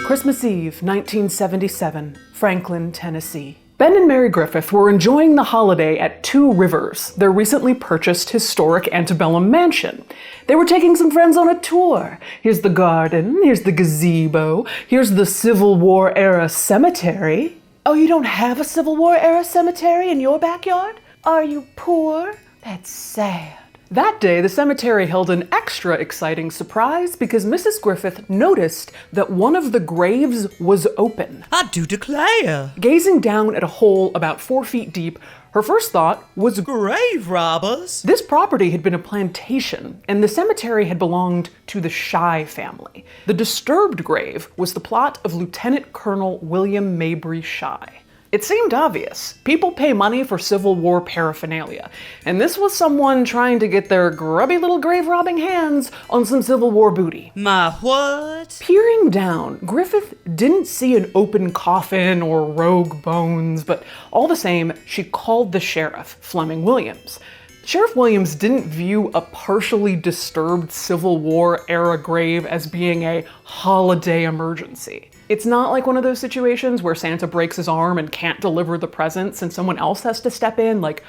Christmas Eve, 1977, Franklin, Tennessee. Ben and Mary Griffith were enjoying the holiday at Two Rivers, their recently purchased historic antebellum mansion. They were taking some friends on a tour. Here's the garden, here's the gazebo, here's the Civil War era cemetery. Oh, you don't have a Civil War era cemetery in your backyard? Are you poor? That's sad. That day, the cemetery held an extra exciting surprise because Mrs. Griffith noticed that one of the graves was open. I do declare. Gazing down at a hole about 4 feet deep, her first thought was Grave robbers. This property had been a plantation, and the cemetery had belonged to the Shai family. The disturbed grave was the plot of Lieutenant Colonel William Mabry Shai. It seemed obvious. People pay money for Civil War paraphernalia, and this was someone trying to get their grubby little grave-robbing hands on some Civil War booty. My what? Peering down, Griffith didn't see an open coffin or rogue bones, but all the same, she called the sheriff, Fleming Williams. Sheriff Williams didn't view a partially disturbed Civil War era grave as being a holiday emergency. It's not like one of those situations where Santa breaks his arm and can't deliver the presents and someone else has to step in, like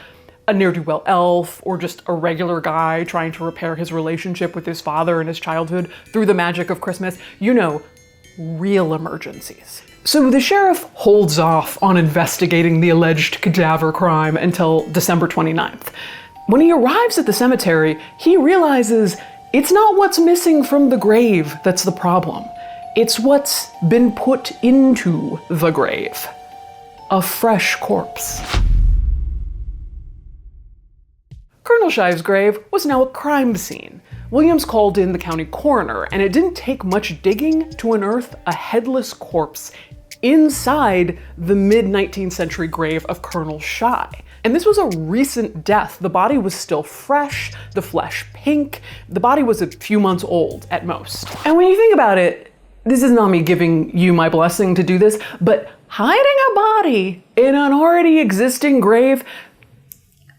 a ne'er-do-well elf or just a regular guy trying to repair his relationship with his father in his childhood through the magic of Christmas. You know, real emergencies. So the sheriff holds off on investigating the alleged cadaver crime until December 29th. When he arrives at the cemetery, he realizes it's not what's missing from the grave that's the problem. It's what's been put into the grave. A fresh corpse. Colonel Shai's grave was now a crime scene. Williams called in the county coroner, and it didn't take much digging to unearth a headless corpse inside the mid-19th century grave of Colonel Shai. And this was a recent death. The body was still fresh, the flesh pink. The body was a few months old at most. And when you think about it, this is not me giving you my blessing to do this, but hiding a body in an already existing grave,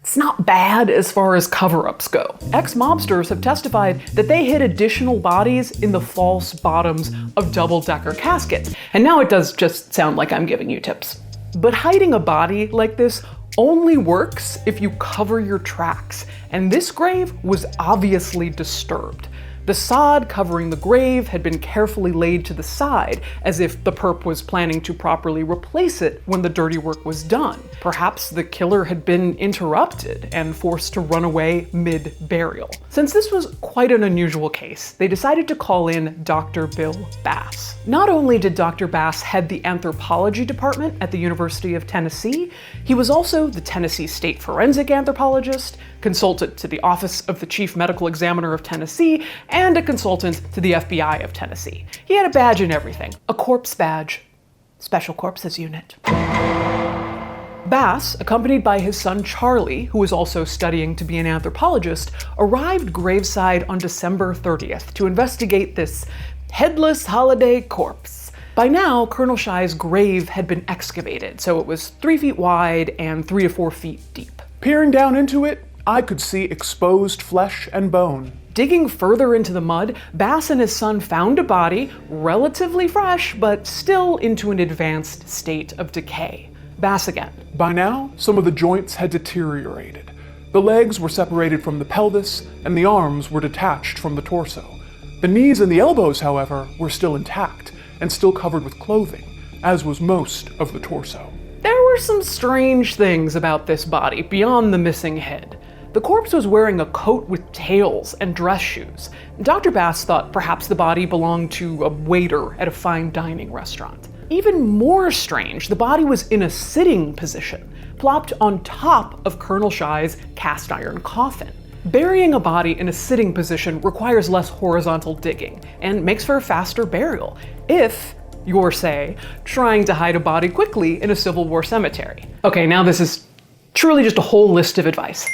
it's not bad as far as cover-ups go. Ex-mobsters have testified that they hid additional bodies in the false bottoms of double-decker caskets. And now it does just sound like I'm giving you tips. But hiding a body like this only works if you cover your tracks, and this grave was obviously disturbed. The sod covering the grave had been carefully laid to the side, as if the perp was planning to properly replace it when the dirty work was done. Perhaps the killer had been interrupted and forced to run away mid-burial. Since this was quite an unusual case, they decided to call in Dr. Bill Bass. Not only did Dr. Bass head the anthropology department at the University of Tennessee, he was also the Tennessee State Forensic Anthropologist, consultant to the Office of the Chief Medical Examiner of Tennessee, and a consultant to the FBI of Tennessee. He had a badge and everything. A corpse badge. Special Corpses Unit. Bass, accompanied by his son Charlie, who was also studying to be an anthropologist, arrived graveside on December 30th to investigate this headless holiday corpse. By now, Colonel Shai's grave had been excavated, so it was 3 feet wide and 3 to 4 feet deep. Peering down into it, I could see exposed flesh and bone. Digging further into the mud, Bass and his son found a body, relatively fresh, but still into an advanced state of decay. Bass again. By now, some of the joints had deteriorated. The legs were separated from the pelvis, and the arms were detached from the torso. The knees and the elbows, however, were still intact, and still covered with clothing, as was most of the torso. There were some strange things about this body beyond the missing head. The corpse was wearing a coat with tails and dress shoes. Dr. Bass thought perhaps the body belonged to a waiter at a fine dining restaurant. Even more strange, the body was in a sitting position, plopped on top of Colonel Shai's cast iron coffin. Burying a body in a sitting position requires less horizontal digging and makes for a faster burial, if you're, say, trying to hide a body quickly in a Civil War cemetery. Okay, now this is truly just a whole list of advice.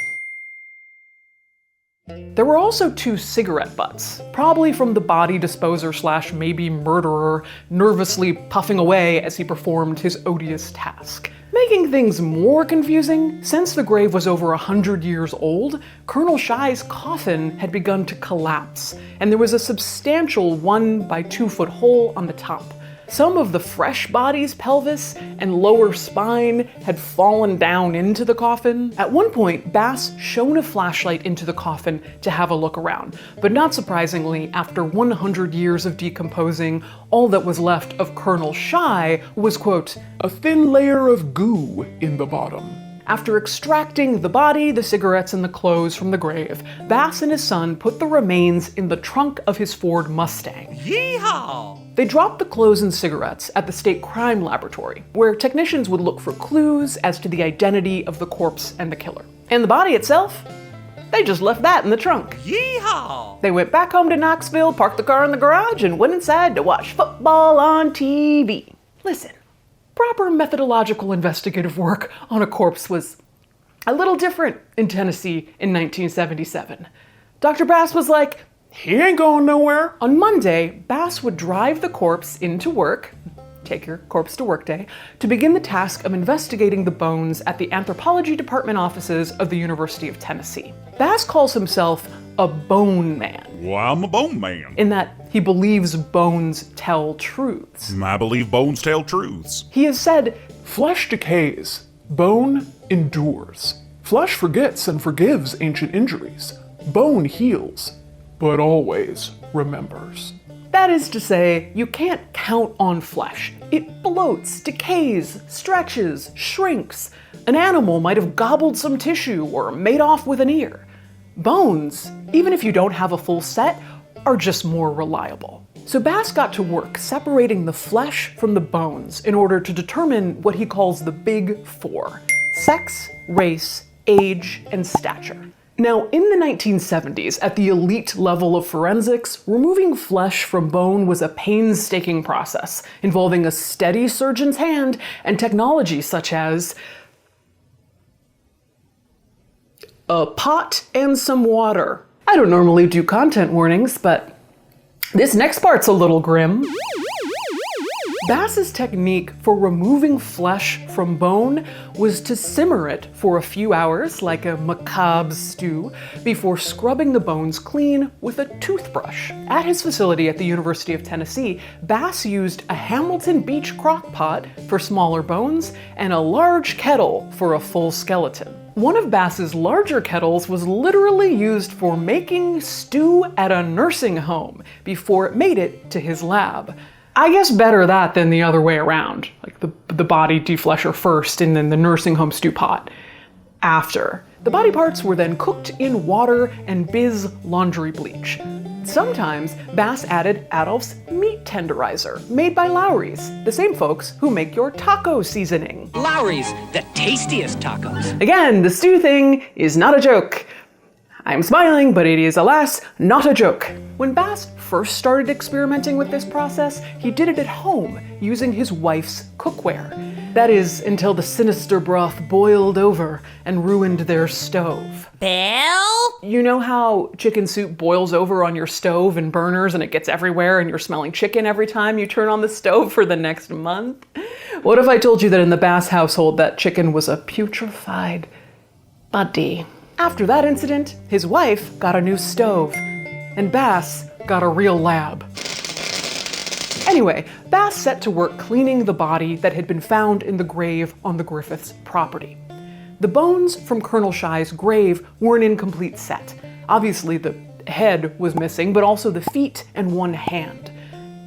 There were also 2 cigarette butts, probably from the body disposer / maybe murderer, nervously puffing away as he performed his odious task. Making things more confusing, since the grave was over 100 years old, Colonel Shai's coffin had begun to collapse, and there was a substantial 1 by 2 foot hole on the top. Some of the fresh body's pelvis and lower spine had fallen down into the coffin. At one point, Bass shone a flashlight into the coffin to have a look around, but not surprisingly, after 100 years of decomposing, all that was left of Colonel Shai was, quote, a thin layer of goo in the bottom. After extracting the body, the cigarettes, and the clothes from the grave, Bass and his son put the remains in the trunk of his Ford Mustang. Yeehaw! They dropped the clothes and cigarettes at the state crime laboratory, where technicians would look for clues as to the identity of the corpse and the killer. And the body itself? They just left that in the trunk. Yeehaw! They went back home to Knoxville, parked the car in the garage, and went inside to watch football on TV. Listen. Proper methodological investigative work on a corpse was a little different in Tennessee in 1977. Dr. Bass was like, he ain't going nowhere. On Monday, Bass would drive the corpse into work, take your corpse to work day, to begin the task of investigating the bones at the anthropology department offices of the University of Tennessee. Bass calls himself a bone man. Well, I'm a bone man. In that he believes bones tell truths. I believe bones tell truths. He has said, flesh decays, bone endures. Flesh forgets and forgives ancient injuries. Bone heals, but always remembers. That is to say, you can't count on flesh. It bloats, decays, stretches, shrinks. An animal might have gobbled some tissue or made off with an ear. Bones, even if you don't have a full set, are just more reliable. So Bass got to work separating the flesh from the bones in order to determine what he calls the Big Four: sex, race, age, and stature. Now, in the 1970s, at the elite level of forensics, removing flesh from bone was a painstaking process involving a steady surgeon's hand and technology such as a pot and some water. I don't normally do content warnings, but this next part's a little grim. Bass's technique for removing flesh from bone was to simmer it for a few hours like a macabre stew before scrubbing the bones clean with a toothbrush. At his facility at the University of Tennessee, Bass used a Hamilton Beach crock pot for smaller bones and a large kettle for a full skeleton. One of Bass's larger kettles was literally used for making stew at a nursing home before it made it to his lab. I guess better that than the other way around, like the body deflesher first and then the nursing home stew pot after. The body parts were then cooked in water and Biz laundry bleach. Sometimes Bass added Adolph's meat tenderizer, made by Lowry's, the same folks who make your taco seasoning. Lowry's, the tastiest tacos. Again, the stew thing is not a joke. I'm smiling, but it is, alas, not a joke. When Bass first started experimenting with this process, he did it at home, using his wife's cookware. That is, until the sinister broth boiled over and ruined their stove. Belle? You know how chicken soup boils over on your stove and burners and it gets everywhere and you're smelling chicken every time you turn on the stove for the next month? What if I told you that in the Bass household that chicken was a putrefied body? After that incident, his wife got a new stove, and Bass got a real lab. Anyway, Bass set to work cleaning the body that had been found in the grave on the Griffiths' property. The bones from Colonel Shai's grave were an incomplete set. Obviously, the head was missing, but also the feet and one hand.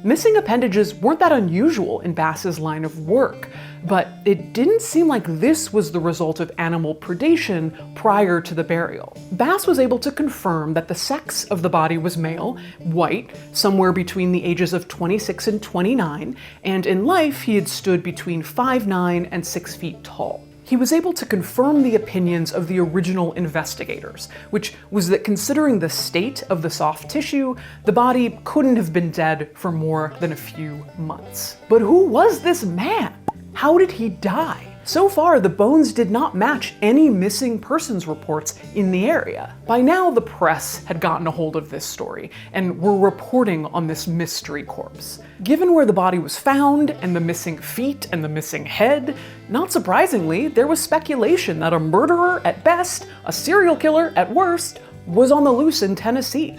Missing appendages weren't that unusual in Bass's line of work, but it didn't seem like this was the result of animal predation prior to the burial. Bass was able to confirm that the sex of the body was male, white, somewhere between the ages of 26 and 29, and in life he had stood between 5'9" and 6 feet tall. He was able to confirm the opinions of the original investigators, which was that considering the state of the soft tissue, the body couldn't have been dead for more than a few months. But who was this man? How did he die? So far, the bones did not match any missing persons reports in the area. By now, the press had gotten a hold of this story and were reporting on this mystery corpse. Given where the body was found and the missing feet and the missing head, not surprisingly, there was speculation that a murderer at best, a serial killer at worst, was on the loose in Tennessee.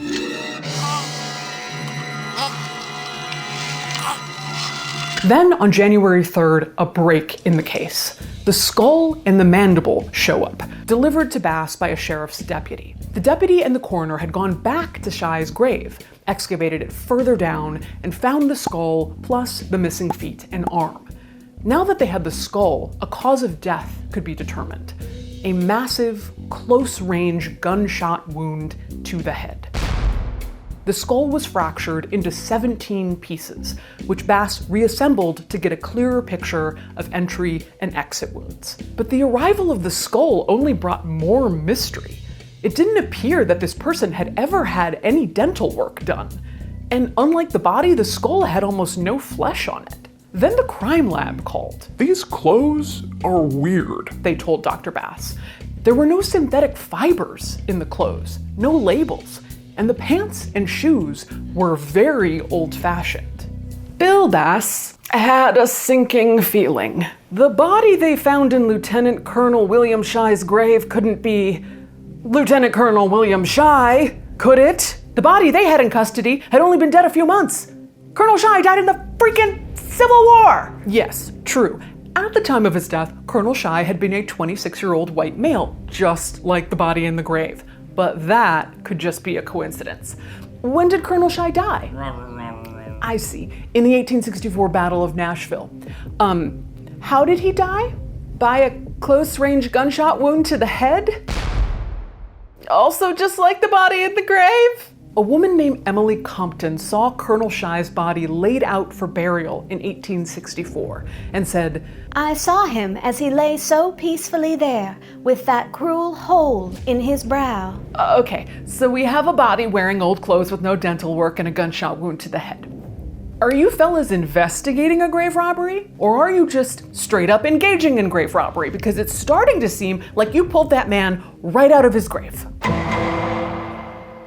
Then on January 3rd, a break in the case. The skull and the mandible show up, delivered to Bass by a sheriff's deputy. The deputy and the coroner had gone back to Shai's grave, excavated it further down, and found the skull plus the missing feet and arm. Now that they had the skull, a cause of death could be determined. A massive, close-range gunshot wound to the head. The skull was fractured into 17 pieces, which Bass reassembled to get a clearer picture of entry and exit wounds. But the arrival of the skull only brought more mystery. It didn't appear that this person had ever had any dental work done. And unlike the body, the skull had almost no flesh on it. Then the crime lab called. These clothes are weird, They told Dr. Bass. There were no synthetic fibers in the clothes, no labels, and the pants and shoes were very old-fashioned. Bill Bass had a sinking feeling. The body they found in Lieutenant Colonel William Shai's grave couldn't be Lieutenant Colonel William Shai, could it? The body they had in custody had only been dead a few months. Colonel Shai died in the freaking Civil War! Yes, true. At the time of his death, Colonel Shai had been a 26-year-old white male, just like the body in the grave. But that could just be a coincidence. When did Colonel Shai die? I see. In the 1864 Battle of Nashville. How did he die? By a close-range gunshot wound to the head? Also just like the body in the grave? A woman named Emily Compton saw Colonel Shai's body laid out for burial in 1864 and said, I saw him as he lay so peacefully there, with that cruel hole in his brow. Okay, so we have a body wearing old clothes with no dental work and a gunshot wound to the head. Are you fellas investigating a grave robbery? Or are you just straight up engaging in grave robbery? Because it's starting to seem like you pulled that man right out of his grave.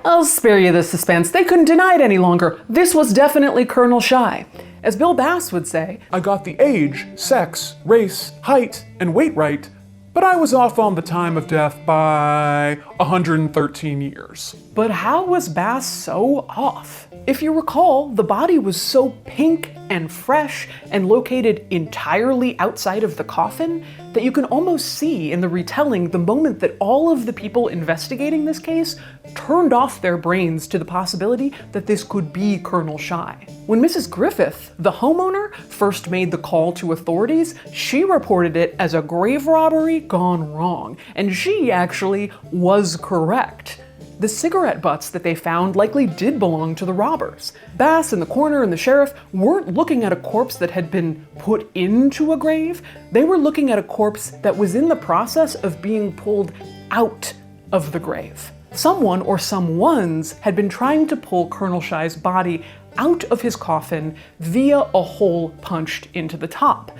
I'll spare you the suspense. They couldn't deny it any longer. This was definitely Colonel Shai. As Bill Bass would say, I got the age, sex, race, height, and weight right, but I was off on the time of death by 113 years. but how was Bass so off? If you recall, the body was so pink and fresh and located entirely outside of the coffin that you can almost see in the retelling the moment that all of the people investigating this case turned off their brains to the possibility that this could be Colonel Shai. When Mrs. Griffith, the homeowner, first made the call to authorities, she reported it as a grave robbery gone wrong, and she actually was correct. The cigarette butts that they found likely did belong to the robbers. Bass and the coroner and the sheriff weren't looking at a corpse that had been put into a grave. They were looking at a corpse that was in the process of being pulled out of the grave. Someone or someones had been trying to pull Colonel Shai's body out of his coffin via a hole punched into the top.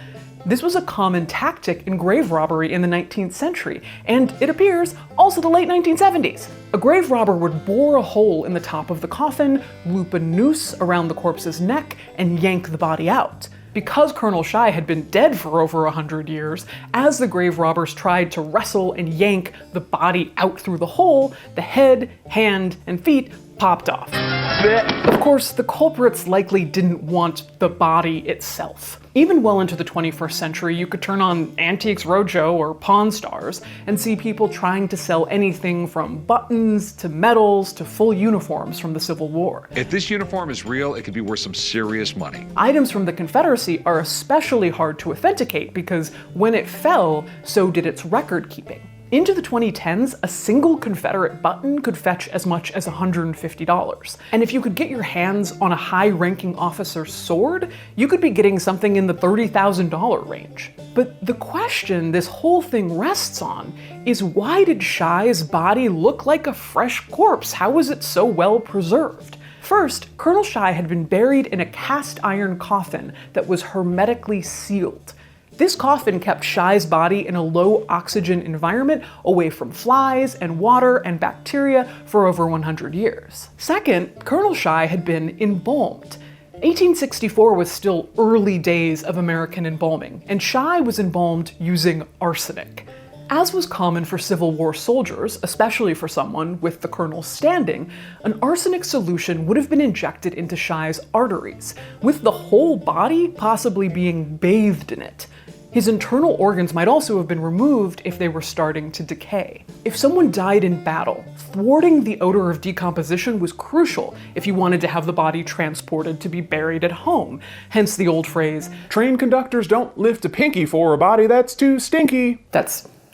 This was a common tactic in grave robbery in the 19th century, and it appears also the late 1970s. A grave robber would bore a hole in the top of the coffin, loop a noose around the corpse's neck, and yank the body out. Because Colonel Shai had been dead for over 100 years, as the grave robbers tried to wrestle and yank the body out through the hole, the head, hand, and feet popped off. Of course, the culprits likely didn't want the body itself. Even well into the 21st century, you could turn on Antiques Roadshow or Pawn Stars and see people trying to sell anything from buttons to medals to full uniforms from the Civil War. If this uniform is real, it could be worth some serious money. Items from the Confederacy are especially hard to authenticate because when it fell, so did its record keeping. Into the 2010s, a single Confederate button could fetch as much as $150. And if you could get your hands on a high-ranking officer's sword, you could be getting something in the $30,000 range. But the question this whole thing rests on is, why did Shai's body look like a fresh corpse? How was it so well preserved? First, Colonel Shai had been buried in a cast iron coffin that was hermetically sealed. This coffin kept Shai's body in a low oxygen environment away from flies and water and bacteria for over 100 years. Second, Colonel Shai had been embalmed. 1864 was still early days of American embalming, and Shai was embalmed using arsenic. As was common for Civil War soldiers, especially for someone with the colonel's standing, an arsenic solution would have been injected into Shai's arteries, with the whole body possibly being bathed in it. His internal organs might also have been removed if they were starting to decay. If someone died in battle, thwarting the odor of decomposition was crucial if you wanted to have the body transported to be buried at home. Hence the old phrase, Train conductors don't lift a pinky for a body that's too stinky.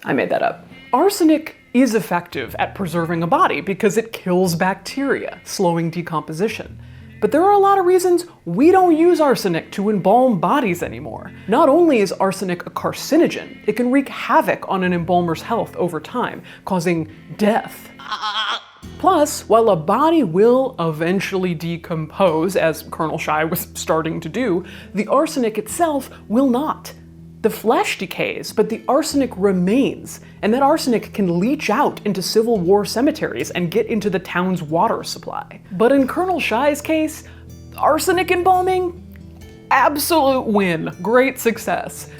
I made that up. Arsenic is effective at preserving a body because it kills bacteria, slowing decomposition. But there are a lot of reasons we don't use arsenic to embalm bodies anymore. Not only is arsenic a carcinogen, it can wreak havoc on an embalmer's health over time, causing death. Plus, while a body will eventually decompose, as Colonel Shai was starting to do, the arsenic itself will not. The flesh decays, but the arsenic remains, and that arsenic can leach out into Civil War cemeteries and get into the town's water supply. But in Colonel Shai's case, arsenic embalming? Absolute win, great success.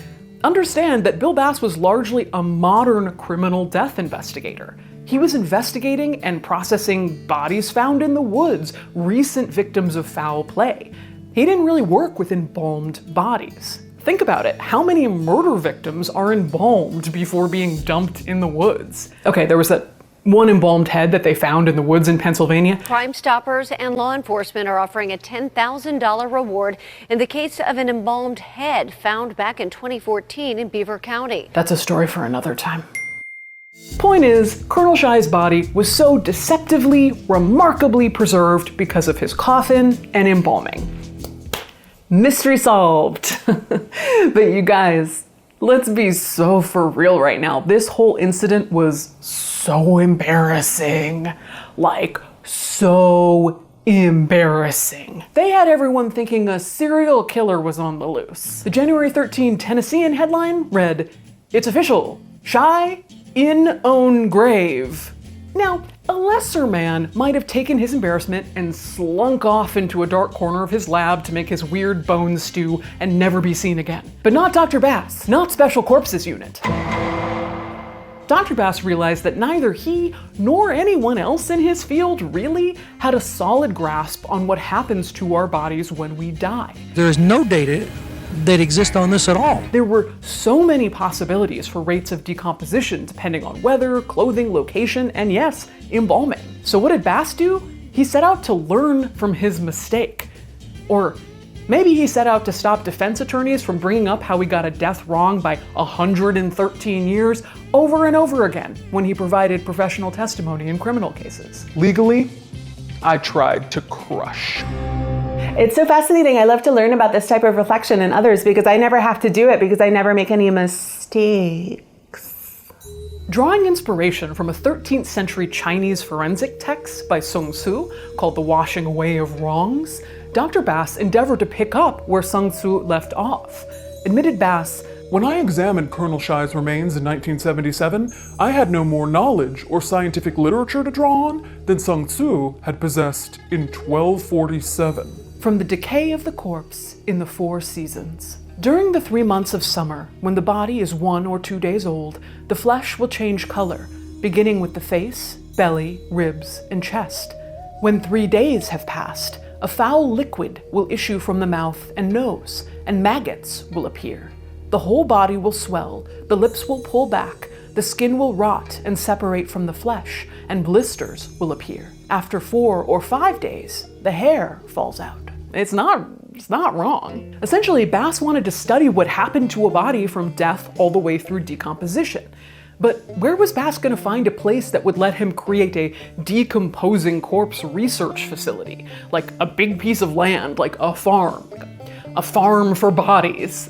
Understand that Bill Bass was largely a modern criminal death investigator. He was investigating and processing bodies found in the woods, recent victims of foul play. He didn't really work with embalmed bodies. Think about it, how many murder victims are embalmed before being dumped in the woods? Okay, there was that one embalmed head that they found in the woods in Pennsylvania. Crime Stoppers and law enforcement are offering a $10,000 reward in the case of an embalmed head found back in 2014 in Beaver County. That's a story for another time. Point is, Colonel Shai's body was so deceptively, remarkably preserved because of his coffin and embalming. Mystery solved. But you guys, let's be so for real right now. This whole incident was so embarrassing. Like, so embarrassing. They had everyone thinking a serial killer was on the loose. The January 13 Tennessean headline read, "It's official, Shai in own grave." Now, a lesser man might have taken his embarrassment and slunk off into a dark corner of his lab to make his weird bone stew and never be seen again. But not Dr. Bass, not Special Corpses Unit. Dr. Bass realized that neither he nor anyone else in his field really had a solid grasp on what happens to our bodies when we die. There is no data that exist on this at all. There were so many possibilities for rates of decomposition depending on weather, clothing, location, and yes, embalming. So what did Bass do? He set out to learn from his mistake. Or maybe he set out to stop defense attorneys from bringing up how he got a death wrong by 113 years over and over again when he provided professional testimony in criminal cases. Legally, I tried to crush. It's so fascinating. I love to learn about this type of reflection in others because I never have to do it because I never make any mistakes. Drawing inspiration from a 13th century Chinese forensic text by Sun Tzu called The Washing Away of Wrongs, Dr. Bass endeavored to pick up where Sun Tzu left off. Admitted Bass, "When I examined Colonel Shai's remains in 1977, I had no more knowledge or scientific literature to draw on than Sun Tzu had possessed in 1247. From the decay of the corpse in the 4 seasons. During the 3 months of summer, when the body is 1 or 2 days old, the flesh will change color, beginning with the face, belly, ribs, and chest. When 3 days have passed, a foul liquid will issue from the mouth and nose, and maggots will appear. The whole body will swell, the lips will pull back, the skin will rot and separate from the flesh, and blisters will appear. After 4 or 5 days, the hair falls out." It's not wrong. Essentially, Bass wanted to study what happened to a body from death all the way through decomposition. But where was Bass going to find a place that would let him create a decomposing corpse research facility? Like a big piece of land, like a farm. A farm for bodies.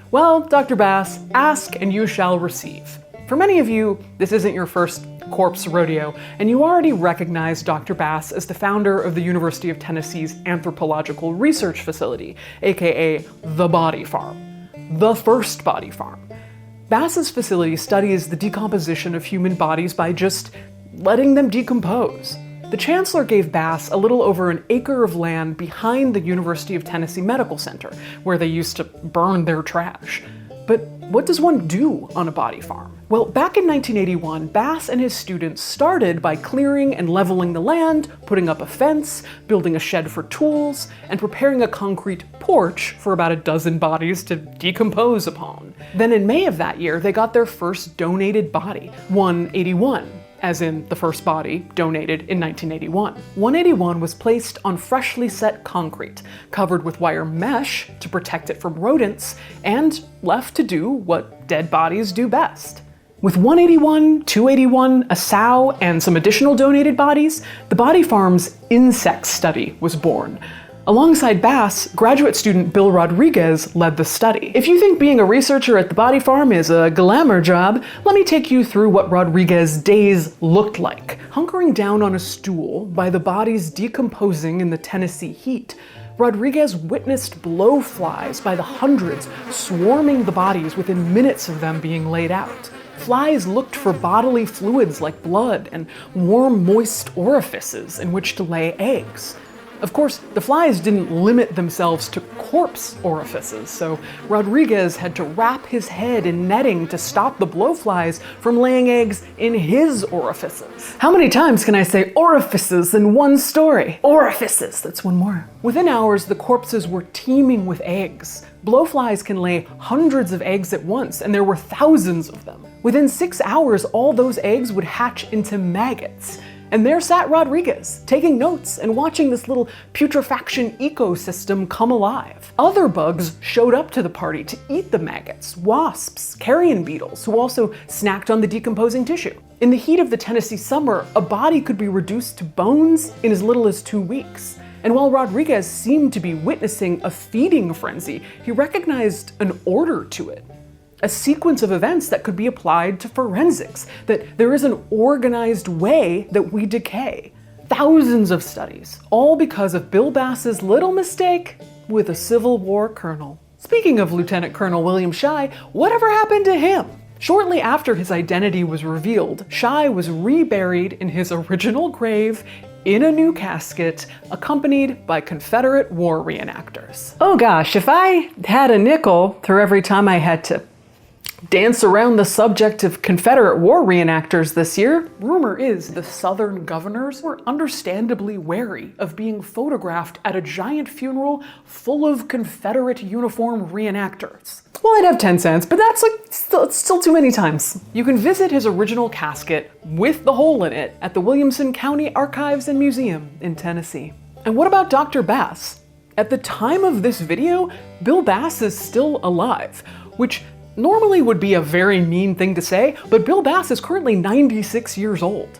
Well, Dr. Bass, ask and you shall receive. For many of you, this isn't your first corpse rodeo, and you already recognize Dr. Bass as the founder of the University of Tennessee's Anthropological Research Facility, aka the Body Farm. The first body farm. Bass's facility studies the decomposition of human bodies by just letting them decompose. The chancellor gave Bass a little over an acre of land behind the University of Tennessee Medical Center, where they used to burn their trash. But what does one do on a body farm? Well, back in 1981, Bass and his students started by clearing and leveling the land, putting up a fence, building a shed for tools, and preparing a concrete porch for about a dozen bodies to decompose upon. Then in May of that year, they got their first donated body, 181. As in the first body donated in 1981. 181 was placed on freshly set concrete, covered with wire mesh to protect it from rodents, and left to do what dead bodies do best. With 181, 281, a sow, and some additional donated bodies, the body farm's insect study was born. Alongside Bass, graduate student Bill Rodriguez led the study. If you think being a researcher at the body farm is a glamour job, let me take you through what Rodriguez's days looked like. Hunkering down on a stool by the bodies decomposing in the Tennessee heat, Rodriguez witnessed blowflies by the hundreds swarming the bodies within minutes of them being laid out. Flies looked for bodily fluids like blood and warm, moist orifices in which to lay eggs. Of course, the flies didn't limit themselves to corpse orifices, so Rodriguez had to wrap his head in netting to stop the blowflies from laying eggs in his orifices. How many times can I say orifices in one story? Orifices, that's one more. Within hours, the corpses were teeming with eggs. Blowflies can lay hundreds of eggs at once, and there were thousands of them. Within 6 hours, all those eggs would hatch into maggots. And there sat Rodriguez, taking notes and watching this little putrefaction ecosystem come alive. Other bugs showed up to the party to eat the maggots, wasps, carrion beetles, who also snacked on the decomposing tissue. In the heat of the Tennessee summer, a body could be reduced to bones in as little as 2 weeks. And while Rodriguez seemed to be witnessing a feeding frenzy, he recognized an order to it. A sequence of events that could be applied to forensics, that there is an organized way that we decay. Thousands of studies, all because of Bill Bass's little mistake with a Civil War colonel. Speaking of Lieutenant Colonel William Shai, whatever happened to him? Shortly after his identity was revealed, Shai was reburied in his original grave in a new casket, accompanied by Confederate war reenactors. Oh gosh, if I had a nickel for every time I had to dance around the subject of Confederate war reenactors this year, rumor is the Southern governors were understandably wary of being photographed at a giant funeral full of Confederate uniform reenactors. Well, I'd have 10 cents, but that's still too many times. You can visit his original casket with the hole in it at the Williamson County Archives and Museum in Tennessee. And what about Dr. Bass? At the time of this video, Bill Bass is still alive, which normally would be a very mean thing to say, but Bill Bass is currently 96 years old.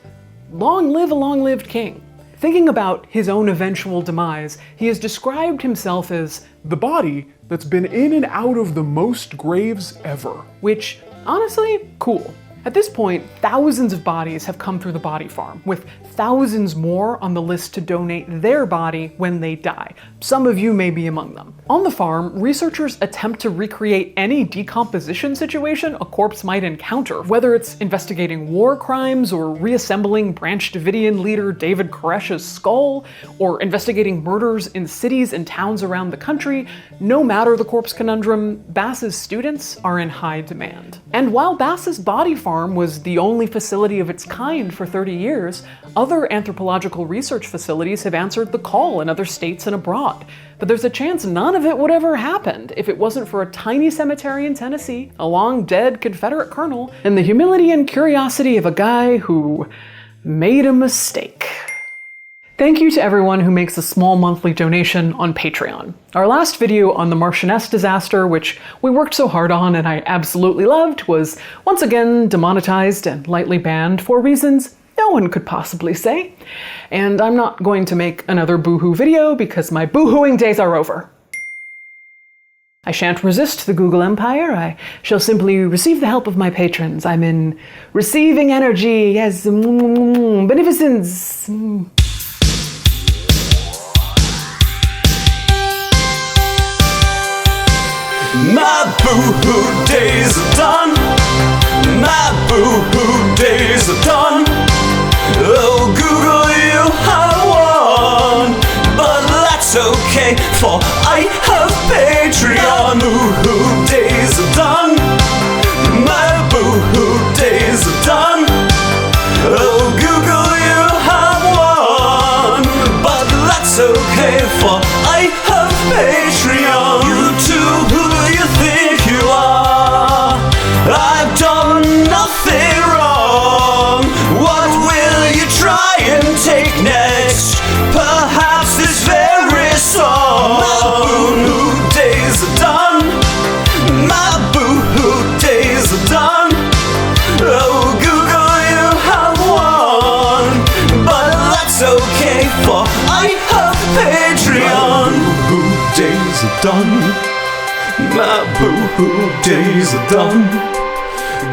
Long live a long-lived king. Thinking about his own eventual demise, he has described himself as the body that's been in and out of the most graves ever. Which, honestly, cool. At this point, thousands of bodies have come through the body farm, with thousands more on the list to donate their body when they die. Some of you may be among them. On the farm, researchers attempt to recreate any decomposition situation a corpse might encounter, whether it's investigating war crimes or reassembling Branch Davidian leader David Koresh's skull, or investigating murders in cities and towns around the country. No matter the corpse conundrum, Bass's students are in high demand. And while Bass's body farm was the only facility of its kind for 30 years, other anthropological research facilities have answered the call in other states and abroad. But there's a chance none of it would ever happen if it wasn't for a tiny cemetery in Tennessee, a long-dead Confederate colonel, and the humility and curiosity of a guy who made a mistake. Thank you to everyone who makes a small monthly donation on Patreon. Our last video on the Marchioness disaster, which we worked so hard on and I absolutely loved, was once again demonetized and lightly banned for reasons no one could possibly say. And I'm not going to make another boohoo video because my boohooing days are over. I shan't resist the Google Empire. I shall simply receive the help of my patrons. I'm in receiving energy, yes, beneficence. My boo-hoo days are done. My boo-hoo days are done. Oh, Google, you have won. But that's okay, for I have Patreon. Boo-hoo days are done. Patreon. You too, who do you think you are? I've done nothing wrong. What will you try and take next? Perhaps this very song. My boo-hoo days are done. My boo-hoo days are done. Oh, Google, you have won. But that's okay, for I have Patreon. My boo-hoo days are done. My boo-hoo days are done.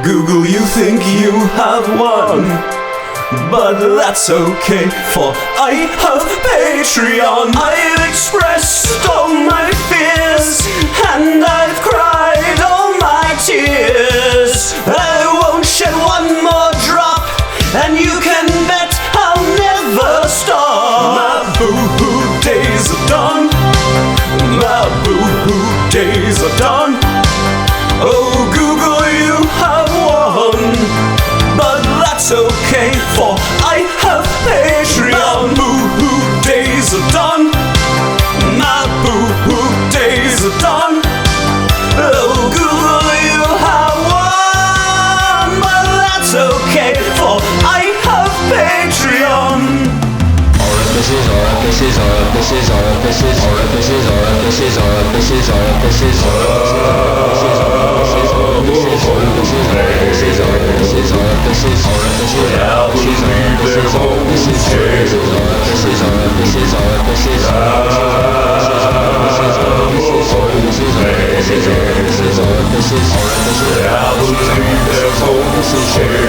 Google, you think you have won. But that's okay, for I have Patreon. I've expressed all my fears, and I've cried all my tears. I won't shed one more drop, and you can bet I'll never stop. My boo-hoo days are done. My boo-hoo days are done. Oh, Google, you have won. But that's okay, for I have Patreon. My boo-hoo days are done. My boo-hoo days are done. Oh, Google, you have won. But that's okay, for I have Patreon. I believe their homes will change.